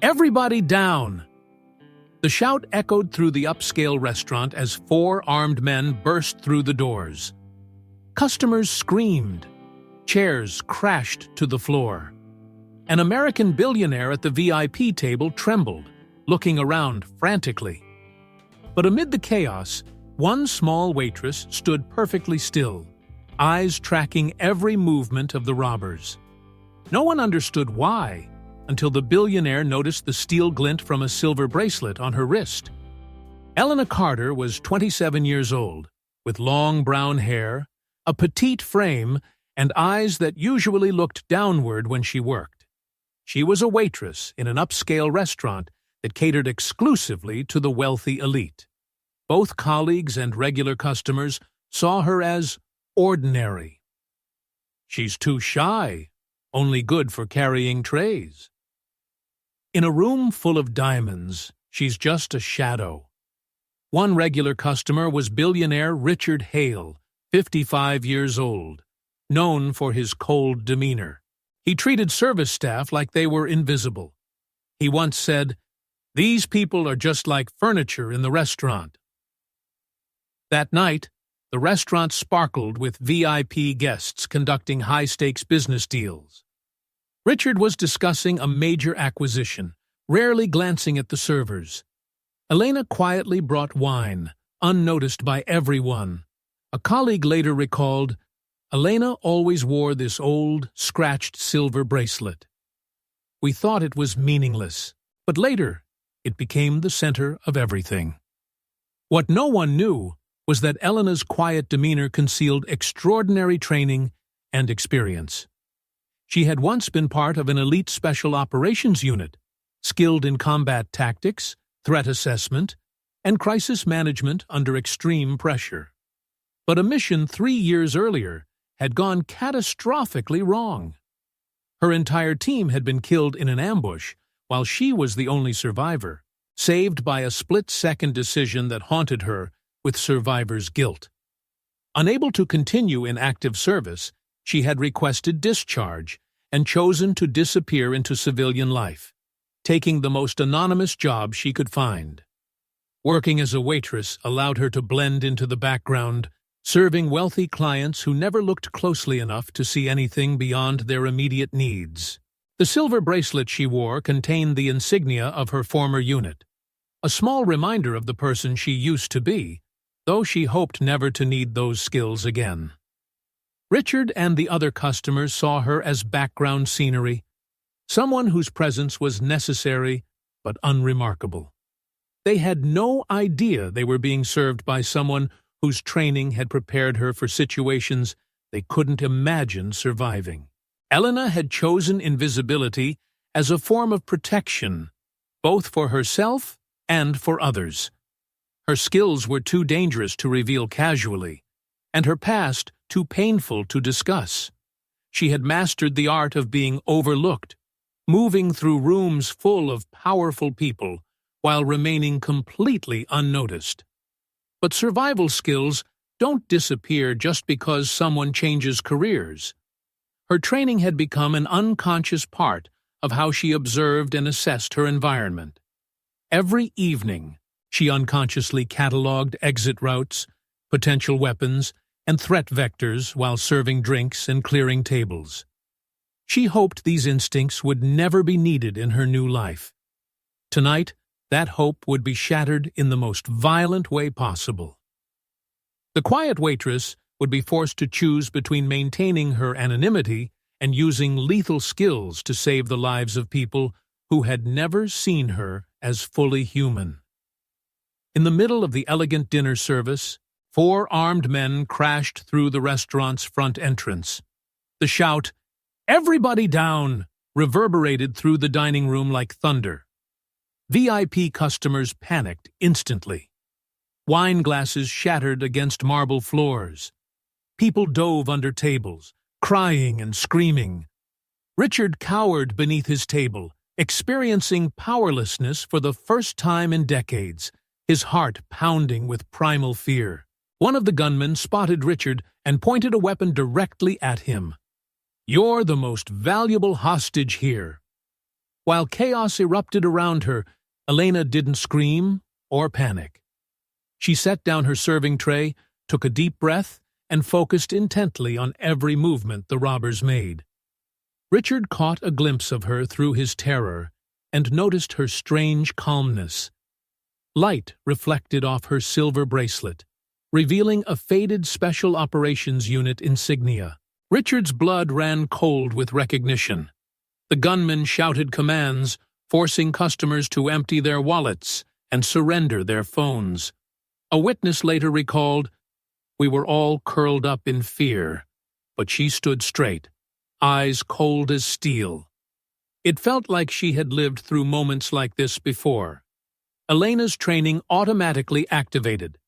"Everybody down!" The shout echoed through the upscale restaurant as four armed men burst through the doors. Customers screamed. Chairs crashed to the floor. An American billionaire at the VIP table trembled, looking around frantically. But amid the chaos, one small waitress stood perfectly still, eyes tracking every movement of the robbers. No one understood why, until the billionaire noticed the steel glint from a silver bracelet on her wrist. Elena Carter was 27 years old, with long brown hair, a petite frame, and eyes that usually looked downward when she worked. She was a waitress in an upscale restaurant that catered exclusively to the wealthy elite. Both colleagues and regular customers saw her as ordinary. "She's too shy, only good for carrying trays." In a room full of diamonds, she's just a shadow. One regular customer was billionaire Richard Hale, 55 years old, known for his cold demeanor. He treated service staff like they were invisible. He once said, "These people are just like furniture in the restaurant." That night, the restaurant sparkled with VIP guests conducting high-stakes business deals. Richard was discussing a major acquisition, rarely glancing at the servers. Elena quietly brought wine, unnoticed by everyone. A colleague later recalled, "Elena always wore this old, scratched silver bracelet. We thought it was meaningless, but later it became the center of everything." What no one knew was that Elena's quiet demeanor concealed extraordinary training and experience. She had once been part of an elite special operations unit, skilled in combat tactics, threat assessment, and crisis management under extreme pressure. But a mission 3 years earlier had gone catastrophically wrong. Her entire team had been killed in an ambush, while she was the only survivor, saved by a split-second decision that haunted her with survivor's guilt. Unable to continue in active service, she had requested discharge and chosen to disappear into civilian life, taking the most anonymous job she could find. Working as a waitress allowed her to blend into the background, serving wealthy clients who never looked closely enough to see anything beyond their immediate needs. The silver bracelet she wore contained the insignia of her former unit, a small reminder of the person she used to be, though she hoped never to need those skills again. Richard and the other customers saw her as background scenery, someone whose presence was necessary but unremarkable. They had no idea they were being served by someone whose training had prepared her for situations they couldn't imagine surviving. Elena had chosen invisibility as a form of protection, both for herself and for others. Her skills were too dangerous to reveal casually, and her past too painful to discuss. She had mastered the art of being overlooked, moving through rooms full of powerful people while remaining completely unnoticed. But survival skills don't disappear just because someone changes careers. Her training had become an unconscious part of how she observed and assessed her environment. Every evening, she unconsciously catalogued exit routes, potential weapons, and threat vectors while serving drinks and clearing tables. She hoped these instincts would never be needed in her new life. Tonight, that hope would be shattered in the most violent way possible. The quiet waitress would be forced to choose between maintaining her anonymity and using lethal skills to save the lives of people who had never seen her as fully human. In the middle of the elegant dinner service, 4 armed men crashed through the restaurant's front entrance. The shout, "Everybody down!" reverberated through the dining room like thunder. VIP customers panicked instantly. Wine glasses shattered against marble floors. People dove under tables, crying and screaming. Richard cowered beneath his table, experiencing powerlessness for the first time in decades, his heart pounding with primal fear. One of the gunmen spotted Richard and pointed a weapon directly at him. "You're the most valuable hostage here." While chaos erupted around her, Elena didn't scream or panic. She set down her serving tray, took a deep breath, and focused intently on every movement the robbers made. Richard caught a glimpse of her through his terror and noticed her strange calmness. Light reflected off her silver bracelet, revealing a faded Special Operations Unit insignia. Richard's blood ran cold with recognition. The gunman shouted commands, forcing customers to empty their wallets and surrender their phones. A witness later recalled, "We were all curled up in fear, but she stood straight, eyes cold as steel." It felt like she had lived through moments like this before. Elena's training automatically activated.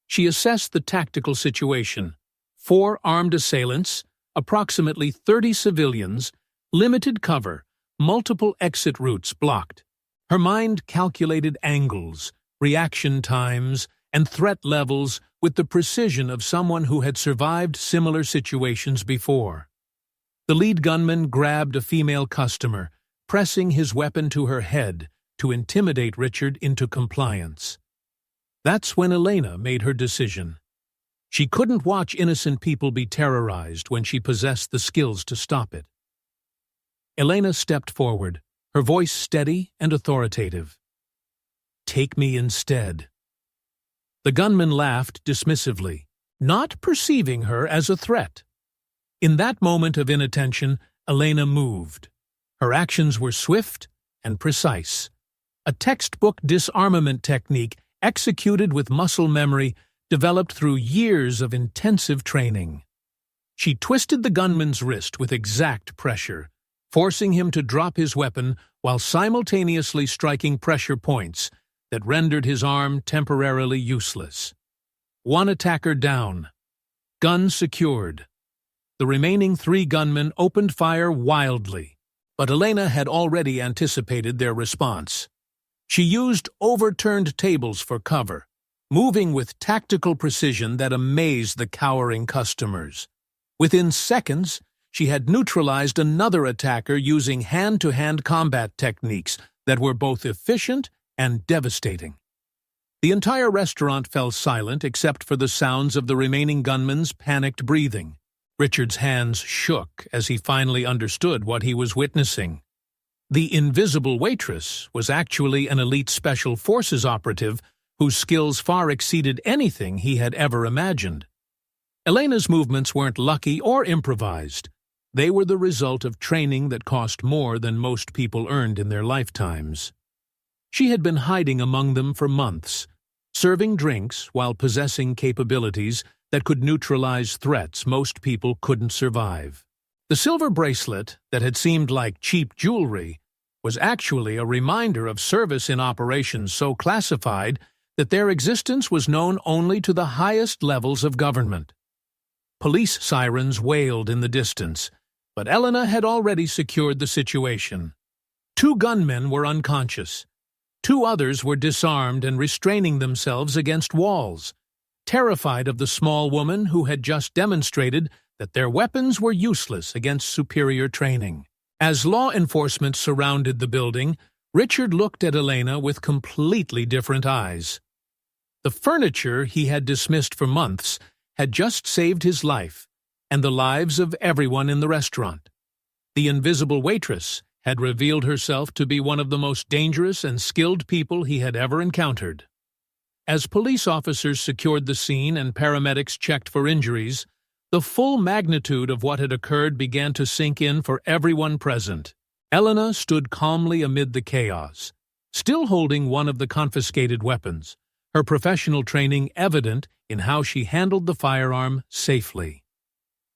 She assessed the tactical situation. 4 armed assailants, approximately 30 civilians, limited cover, multiple exit routes blocked. Her mind calculated angles, reaction times, and threat levels with the precision of someone who had survived similar situations before. The lead gunman grabbed a female customer, pressing his weapon to her head to intimidate Richard into compliance. That's when Elena made her decision. She couldn't watch innocent people be terrorized when she possessed the skills to stop it. Elena stepped forward, her voice steady and authoritative. "Take me instead." The gunman laughed dismissively, not perceiving her as a threat. In that moment of inattention, Elena moved. Her actions were swift and precise. A textbook disarmament technique executed with muscle memory developed through years of intensive training. She twisted the gunman's wrist with exact pressure, forcing him to drop his weapon while simultaneously striking pressure points that rendered his arm temporarily useless. 1 attacker down. Gun secured. The remaining 3 gunmen opened fire wildly, but Elena had already anticipated their response. She used overturned tables for cover, moving with tactical precision that amazed the cowering customers. Within seconds, she had neutralized another attacker using hand-to-hand combat techniques that were both efficient and devastating. The entire restaurant fell silent except for the sounds of the remaining gunmen's panicked breathing. Richard's hands shook as he finally understood what he was witnessing. The invisible waitress was actually an elite special forces operative whose skills far exceeded anything he had ever imagined. Elena's movements weren't lucky or improvised. They were the result of training that cost more than most people earned in their lifetimes. She had been hiding among them for months, serving drinks while possessing capabilities that could neutralize threats most people couldn't survive. The silver bracelet that had seemed like cheap jewelry was actually a reminder of service in operations so classified that their existence was known only to the highest levels of government. Police sirens wailed in the distance, but Elena had already secured the situation. 2 gunmen were unconscious. 2 others were disarmed and restraining themselves against walls, terrified of the small woman who had just demonstrated that their weapons were useless against superior training. As law enforcement surrounded the building, Richard looked at Elena with completely different eyes. The furniture he had dismissed for months had just saved his life and the lives of everyone in the restaurant. The invisible waitress had revealed herself to be one of the most dangerous and skilled people he had ever encountered. As police officers secured the scene and paramedics checked for injuries, the full magnitude of what had occurred began to sink in for everyone present. Elena stood calmly amid the chaos, still holding one of the confiscated weapons, her professional training evident in how she handled the firearm safely.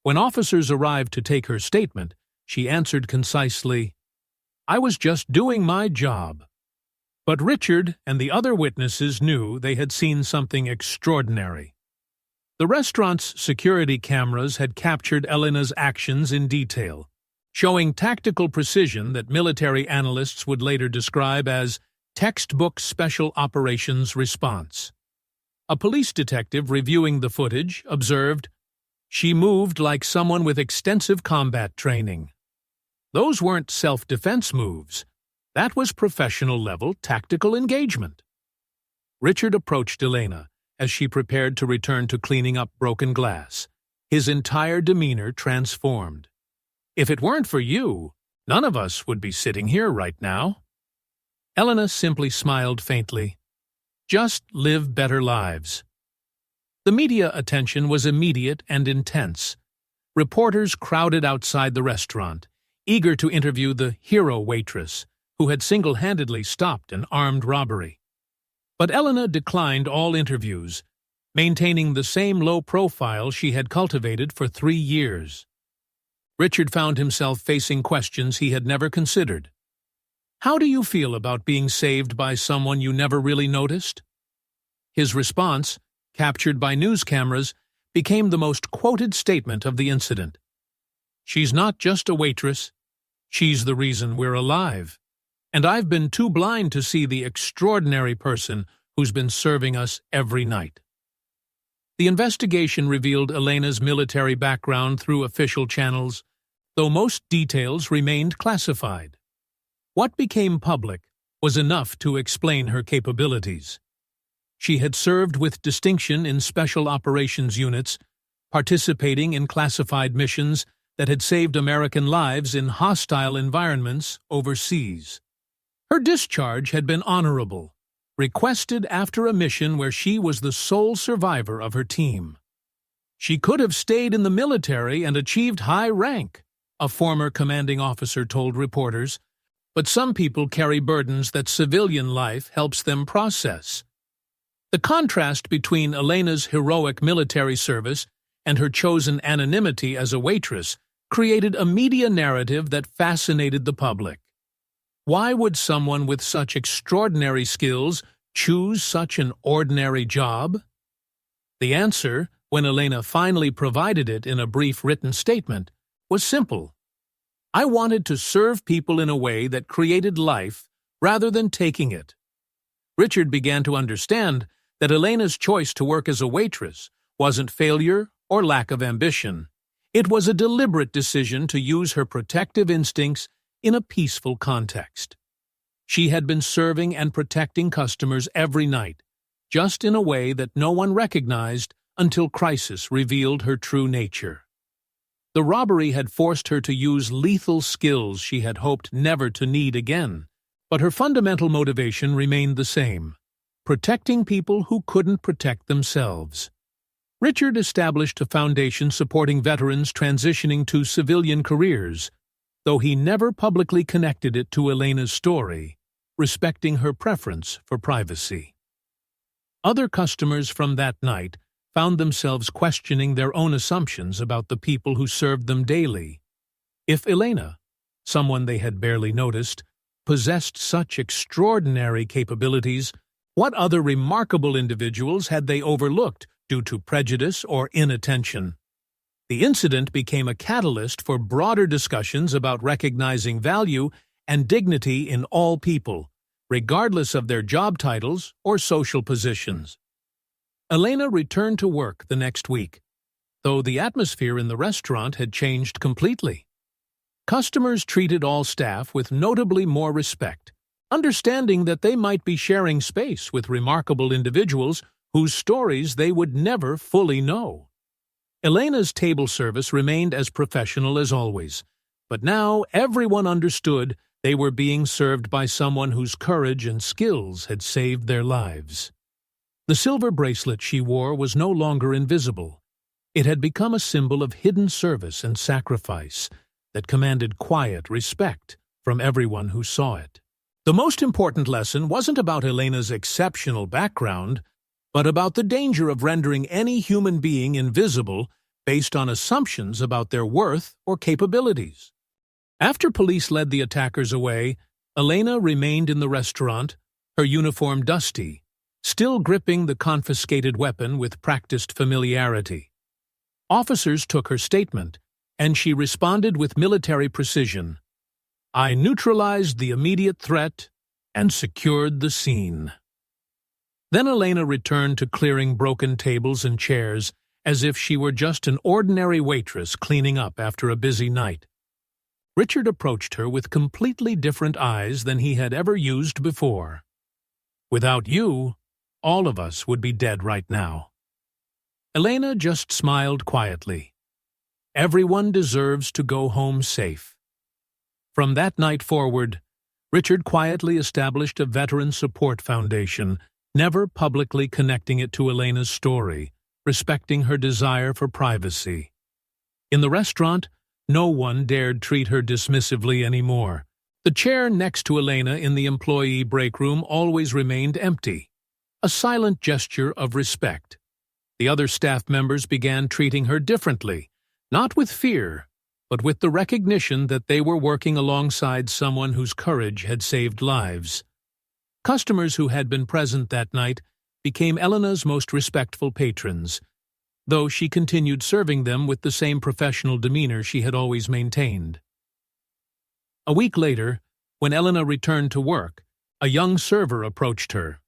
When officers arrived to take her statement, she answered concisely, "I was just doing my job." But Richard and the other witnesses knew they had seen something extraordinary. The restaurant's security cameras had captured Elena's actions in detail, showing tactical precision that military analysts would later describe as textbook special operations response. A police detective reviewing the footage observed, "She moved like someone with extensive combat training." Those weren't self-defense moves. That was professional-level tactical engagement. Richard approached Elena as she prepared to return to cleaning up broken glass, his entire demeanor transformed. "If it weren't for you, none of us would be sitting here right now." Elena simply smiled faintly. Just live better lives. The media attention was immediate and intense. Reporters crowded outside the restaurant, eager to interview the hero waitress who had single-handedly stopped an armed robbery. But Elena declined all interviews, maintaining the same low profile she had cultivated for 3 years. Richard found himself facing questions he had never considered. "How do you feel about being saved by someone you never really noticed?" His response, captured by news cameras, became the most quoted statement of the incident. "She's not just a waitress. She's the reason we're alive. And I've been too blind to see the extraordinary person who's been serving us every night." The investigation revealed Elena's military background through official channels, though most details remained classified. What became public was enough to explain her capabilities. She had served with distinction in special operations units, participating in classified missions that had saved American lives in hostile environments overseas. Her discharge had been honorable, requested after a mission where she was the sole survivor of her team. "She could have stayed in the military and achieved high rank," a former commanding officer told reporters, "but some people carry burdens that civilian life helps them process." The contrast between Elena's heroic military service and her chosen anonymity as a waitress created a media narrative that fascinated the public. Why would someone with such extraordinary skills choose such an ordinary job? The answer, when Elena finally provided it in a brief written statement, was simple. "I wanted to serve people in a way that created life rather than taking it." Richard began to understand that Elena's choice to work as a waitress wasn't failure or lack of ambition. It was a deliberate decision to use her protective instincts in a peaceful context. She had been serving and protecting customers every night, just in a way that no one recognized until crisis revealed her true nature. The robbery had forced her to use lethal skills she had hoped never to need again, but her fundamental motivation remained the same: protecting people who couldn't protect themselves. Richard established a foundation supporting veterans transitioning to civilian careers, though he never publicly connected it to Elena's story, respecting her preference for privacy. Other customers from that night found themselves questioning their own assumptions about the people who served them daily. If Elena, someone they had barely noticed, possessed such extraordinary capabilities, what other remarkable individuals had they overlooked due to prejudice or inattention? The incident became a catalyst for broader discussions about recognizing value and dignity in all people, regardless of their job titles or social positions. Elena returned to work the next week, though the atmosphere in the restaurant had changed completely. Customers treated all staff with notably more respect, understanding that they might be sharing space with remarkable individuals whose stories they would never fully know. Elena's table service remained as professional as always, but now everyone understood they were being served by someone whose courage and skills had saved their lives. The silver bracelet she wore was no longer invisible. It had become a symbol of hidden service and sacrifice that commanded quiet respect from everyone who saw it. The most important lesson wasn't about Elena's exceptional background, but about the danger of rendering any human being invisible based on assumptions about their worth or capabilities. After police led the attackers away, Elena remained in the restaurant, her uniform dusty, still gripping the confiscated weapon with practiced familiarity. Officers took her statement, and she responded with military precision. "I neutralized the immediate threat and secured the scene." Then Elena returned to clearing broken tables and chairs as if she were just an ordinary waitress cleaning up after a busy night. Richard approached her with completely different eyes than he had ever used before. "Without you, all of us would be dead right now." Elena just smiled quietly. Everyone deserves to go home safe. From that night forward, Richard quietly established a veteran support foundation, never publicly connecting it to Elena's story, respecting her desire for privacy. In the restaurant, no one dared treat her dismissively anymore. The chair next to Elena in the employee break room always remained empty, a silent gesture of respect. The other staff members began treating her differently, not with fear, but with the recognition that they were working alongside someone whose courage had saved lives. Customers who had been present that night became Elena's most respectful patrons, though she continued serving them with the same professional demeanor she had always maintained. A week later, when Elena returned to work, a young server approached her.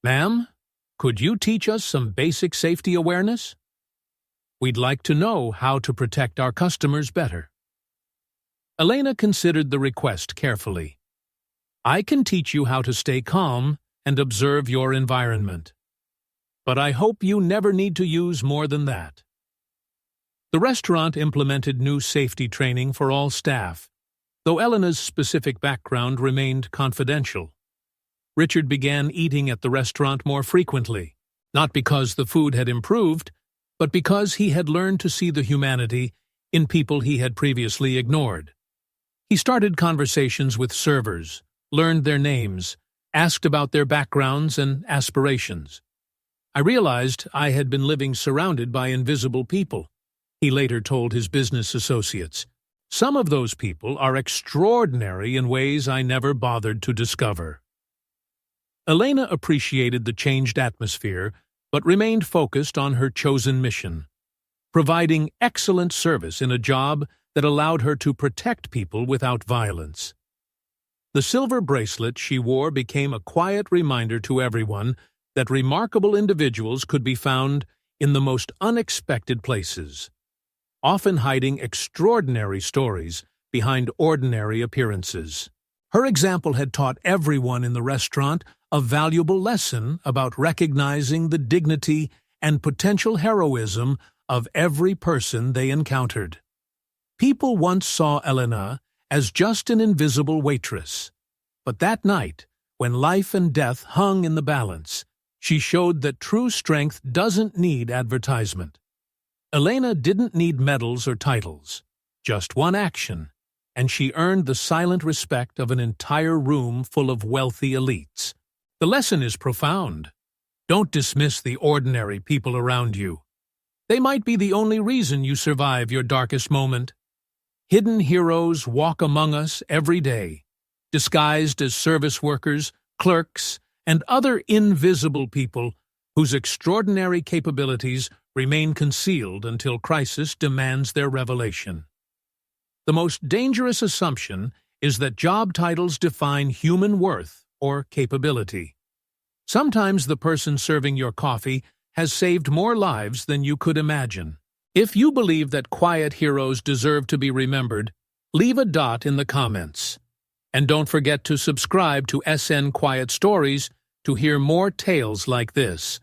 "Ma'am, could you teach us some basic safety awareness? We'd like to know how to protect our customers better." Elena considered the request carefully. "I can teach you how to stay calm and observe your environment. But I hope you never need to use more than that." The restaurant implemented new safety training for all staff, though Elena's specific background remained confidential. Richard began eating at the restaurant more frequently, not because the food had improved, but because he had learned to see the humanity in people he had previously ignored. He started conversations with servers, learned their names, asked about their backgrounds and aspirations. "I realized I had been living surrounded by invisible people," he later told his business associates. "Some of those people are extraordinary in ways I never bothered to discover." Elena appreciated the changed atmosphere, but remained focused on her chosen mission, providing excellent service in a job that allowed her to protect people without violence. The silver bracelet she wore became a quiet reminder to everyone that remarkable individuals could be found in the most unexpected places, often hiding extraordinary stories behind ordinary appearances. Her example had taught everyone in the restaurant a valuable lesson about recognizing the dignity and potential heroism of every person they encountered. People once saw Elena as just an invisible waitress, but that night, when life and death hung in the balance, she showed that true strength doesn't need advertisement. Elena didn't need medals or titles, just one action, and she earned the silent respect of an entire room full of wealthy elites. The lesson is profound. Don't dismiss the ordinary people around you. They might be the only reason you survive your darkest moment. Hidden heroes walk among us every day, disguised as service workers, clerks, and other invisible people whose extraordinary capabilities remain concealed until crisis demands their revelation. The most dangerous assumption is that job titles define human worth or capability. Sometimes the person serving your coffee has saved more lives than you could imagine. If you believe that quiet heroes deserve to be remembered, leave a dot in the comments. And don't forget to subscribe to SN Quiet Stories to hear more tales like this.